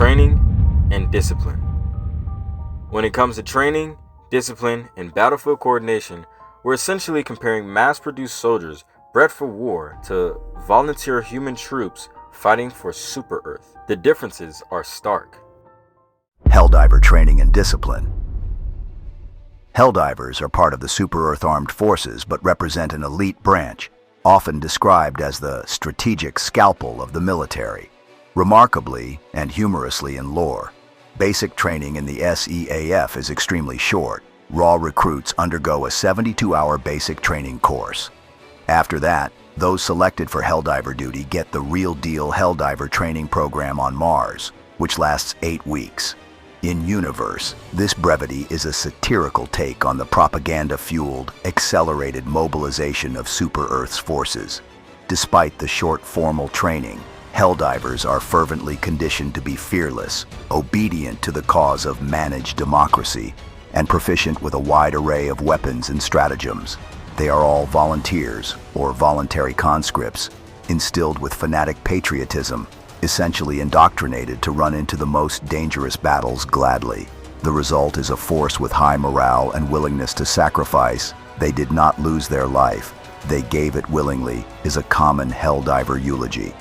training, and discipline. When it comes to training, discipline, and battlefield coordination, we're essentially comparing mass-produced soldiers bred for war to volunteer human troops fighting for Super Earth. The differences are stark. Helldiver training and discipline. Helldivers are part of the Super Earth Armed Forces but represent an elite branch, often described as the strategic scalpel of the military. Remarkably and humorously in lore, basic training in the C.E.A. is extremely short. Raw recruits undergo a 72-hour basic training course. After that, those selected for Helldiver duty get the real-deal Helldiver training program on Mars, which lasts 8 weeks. In universe, this brevity is a satirical take on the propaganda-fueled, accelerated mobilization of Super Earth's forces. Despite the short formal training, Helldivers are fervently conditioned to be fearless, obedient to the cause of managed democracy, and proficient with a wide array of weapons and stratagems. They are all volunteers, or voluntary conscripts, instilled with fanatic patriotism, essentially indoctrinated to run into the most dangerous battles gladly. The result is a force with high morale and willingness to sacrifice. They did not lose their life. They gave it willingly is a common Helldiver eulogy.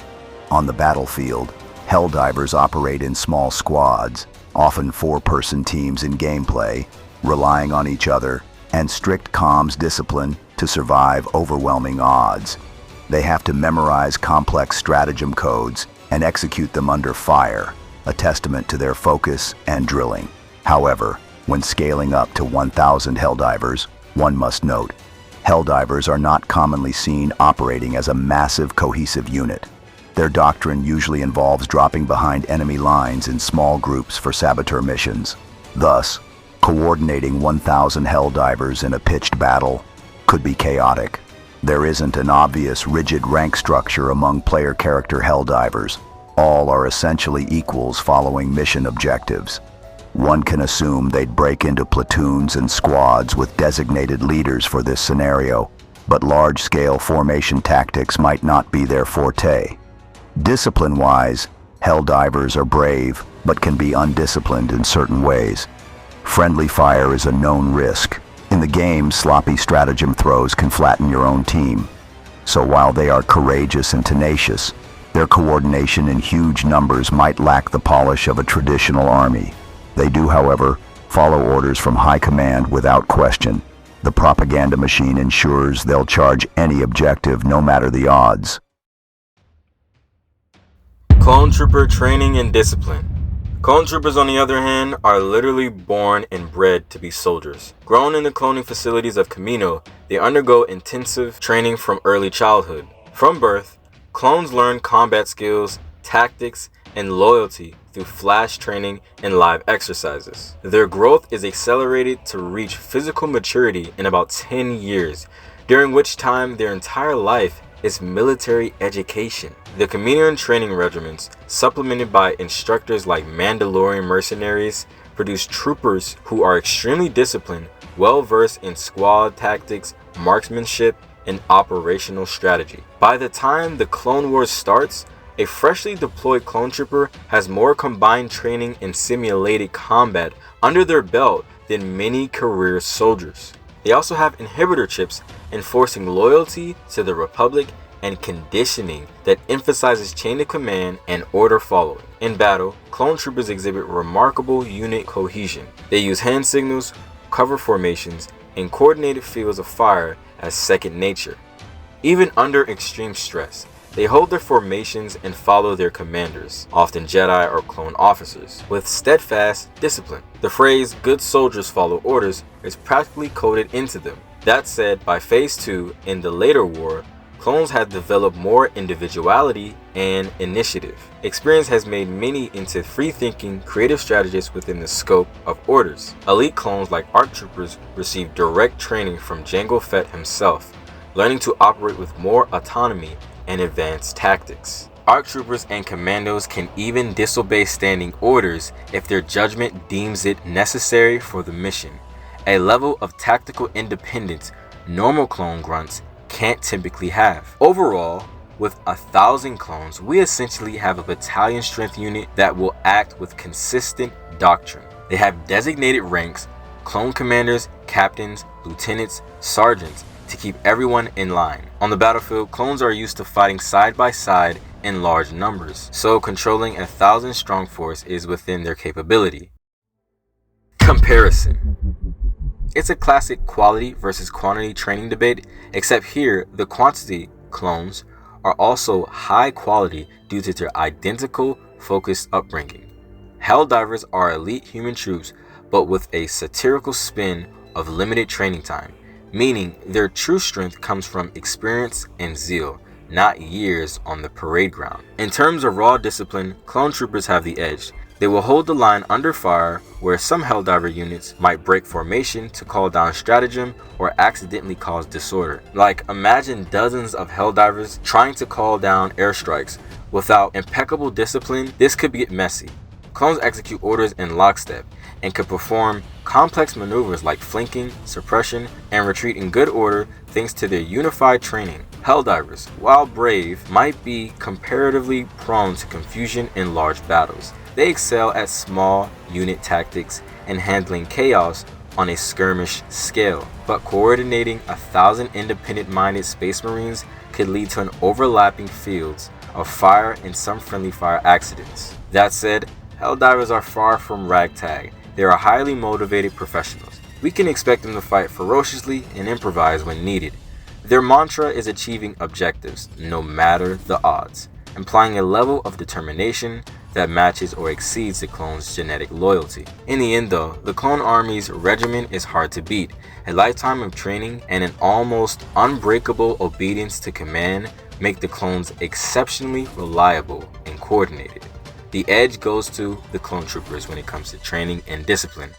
On the battlefield, Helldivers operate in small squads, often 4-person teams in gameplay, relying on each other and strict comms discipline to survive overwhelming odds. They have to memorize complex stratagem codes and execute them under fire, a testament to their focus and drilling. However, when scaling up to 1,000 Helldivers, one must note, Helldivers are not commonly seen operating as a massive cohesive unit. Their doctrine usually involves dropping behind enemy lines in small groups for saboteur missions. Thus, coordinating 1,000 Helldivers in a pitched battle could be chaotic. There isn't an obvious rigid rank structure among player character Helldivers. All are essentially equals following mission objectives. One can assume they'd break into platoons and squads with designated leaders for this scenario, but large-scale formation tactics might not be their forte. Discipline-wise, Helldivers are brave, but can be undisciplined in certain ways. Friendly fire is a known risk. In the game, sloppy stratagem throws can flatten your own team. So while they are courageous and tenacious, their coordination in huge numbers might lack the polish of a traditional army. They do, however, follow orders from high command without question. The propaganda machine ensures they'll charge any objective no matter the odds. Clone Trooper training and discipline. Clone Troopers, on the other hand, are literally born and bred to be soldiers. Grown in the cloning facilities of Camino, they undergo intensive training from early childhood. From birth, clones learn combat skills, tactics, and loyalty through flash training and live exercises. Their growth is accelerated to reach physical maturity in about 10 years, during which time their entire life is military education. The Camino training regiments, supplemented by instructors like Mandalorian mercenaries, produce troopers who are extremely disciplined, well-versed in squad tactics, marksmanship, and operational strategy. By the time the Clone Wars starts, a freshly deployed clone trooper has more combined training and simulated combat under their belt than many career soldiers. They also have inhibitor chips enforcing loyalty to the Republic and conditioning that emphasizes chain of command and order following. In battle, clone troopers exhibit remarkable unit cohesion. They use hand signals, cover formations, and coordinated fields of fire as second nature. Even under extreme stress, they hold their formations and follow their commanders, often Jedi or clone officers, with steadfast discipline. The phrase, "good soldiers follow orders," is practically coded into them. That said, by Phase 2, in the later war, clones have developed more individuality and initiative. Experience has made many into free-thinking, creative strategists within the scope of orders. Elite clones like ARC troopers receive direct training from Jango Fett himself, learning to operate with more autonomy and advanced tactics. ARC troopers and commandos can even disobey standing orders if their judgment deems it necessary for the mission, a level of tactical independence normal clone grunts can't typically have. Overall, With 1,000 clones, we essentially have a battalion strength unit that will act with consistent doctrine. They have designated ranks, clone commanders, captains, lieutenants, sergeants, to keep everyone in line. On the battlefield, clones are used to fighting side by side in large numbers, so controlling 1,000 strong force is within their capability. Comparison. It's a classic quality versus quantity training debate, except here the quantity clones are also high quality due to their identical focused upbringing. Helldivers are elite human troops, but with a satirical spin of limited training time, meaning their true strength comes from experience and zeal, not years on the parade ground. In terms of raw discipline, clone troopers have the edge. They will hold the line under fire, where some Helldiver units might break formation to call down stratagem or accidentally cause disorder. Like, imagine dozens of Helldivers trying to call down airstrikes. Without impeccable discipline, this could get messy. Clones execute orders in lockstep and can perform complex maneuvers like flanking, suppression, and retreat in good order thanks to their unified training. Helldivers, while brave, might be comparatively prone to confusion in large battles. They excel at small unit tactics and handling chaos on a skirmish scale, but coordinating 1,000 independent-minded Space Marines could lead to an overlapping fields of fire and some friendly fire accidents. That said, Helldivers are far from ragtag. They are highly motivated professionals. We can expect them to fight ferociously and improvise when needed. Their mantra is achieving objectives, no matter the odds, implying a level of determination that matches or exceeds the clone's genetic loyalty. In the end though, the clone army's regimen is hard to beat. A lifetime of training and an almost unbreakable obedience to command make the clones exceptionally reliable and coordinated. The edge goes to the clone troopers when it comes to training and discipline.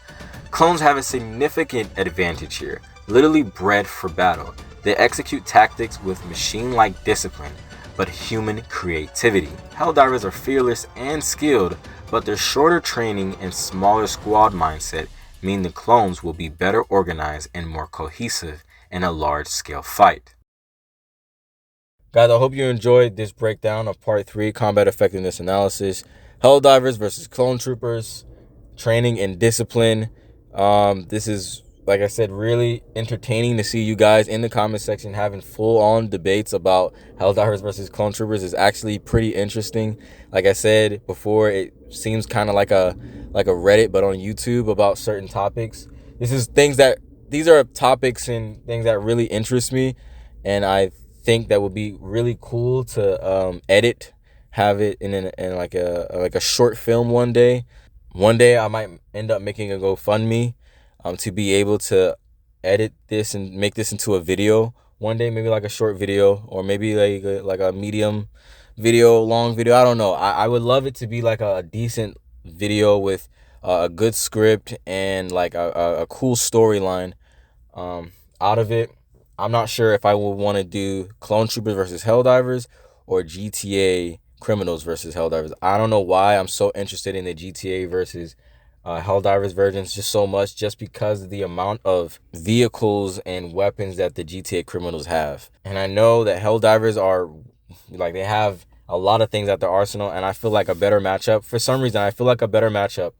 Clones have a significant advantage here, literally bred for battle. They execute tactics with machine-like discipline, but human creativity. Helldivers are fearless and skilled, but their shorter training and smaller squad mindset mean the clones will be better organized and more cohesive in a large-scale fight. Guys, I hope you enjoyed this breakdown of Part 3, Combat Effectiveness Analysis. Helldivers versus Clone Troopers, training and discipline. This is, like I said, really entertaining to see you guys in the comment section having full-on debates about Helldivers versus Clone Troopers. Is actually pretty interesting. Like I said before, it seems kind of like a Reddit, but on YouTube about certain topics. These are topics and things that really interest me, and I think that would be really cool to edit, have it in like a short film one day. One day I might end up making a GoFundMe to be able to edit this and make this into a video one day, maybe like a short video or maybe like a medium video, long video. I don't know. I would love it to be like a decent video with a good script and like a cool storyline out of it. I'm not sure if I would want to do Clone Troopers versus Helldivers or GTA Criminals versus Helldivers. I don't know why I'm so interested in the GTA versus Helldivers versions just so much, just because of the amount of vehicles and weapons that the GTA Criminals have. And I know that Helldivers are, like, they have a lot of things at their arsenal, and I feel like a better matchup, for some reason, I feel like a better matchup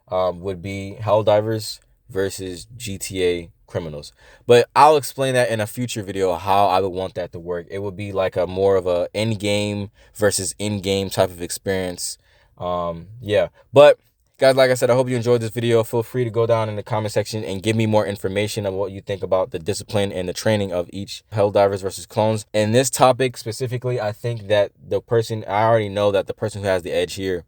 would be Helldivers versus GTA Criminals. But I'll explain that in a future video how I would want that to work. It would be like a more of a end-game versus in-game type of experience. Yeah. But guys, like I said, I hope you enjoyed this video. Feel free to go down in the comment section and give me more information on what you think about the discipline and the training of each Helldivers versus clones. In this topic specifically, I think that I already know that the person who has the edge here,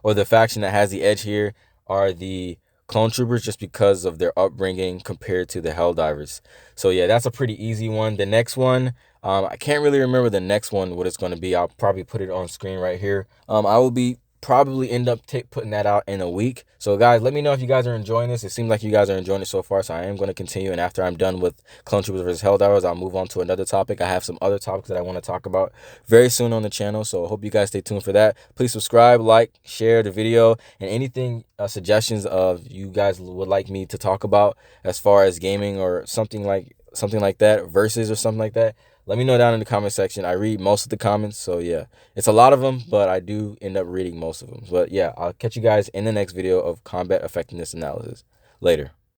or the faction that has the edge here, are the Clone Troopers, just because of their upbringing compared to the Helldivers. So yeah, that's a pretty easy one. The next one, I can't really remember the next one, what it's going to be. I'll probably put it on screen right here. I will be probably end up putting that out in a week. So guys, let me know if you guys are enjoying this. It seems like you guys are enjoying it so far, so I am going to continue, and after I'm done with Clone Troopers versus Helldivers, I'll move on to another topic. I have some other topics that I want to talk about very soon on the channel, so I hope you guys stay tuned for that. Please subscribe, like, share the video, and anything suggestions of you guys would like me to talk about as far as gaming or something like that, versus or something like that, Let me know down in the comment section. I read most of the comments, so yeah, it's a lot of them, but I do end up reading most of them. But yeah, I'll catch you guys in the next video of combat effectiveness analysis. Later.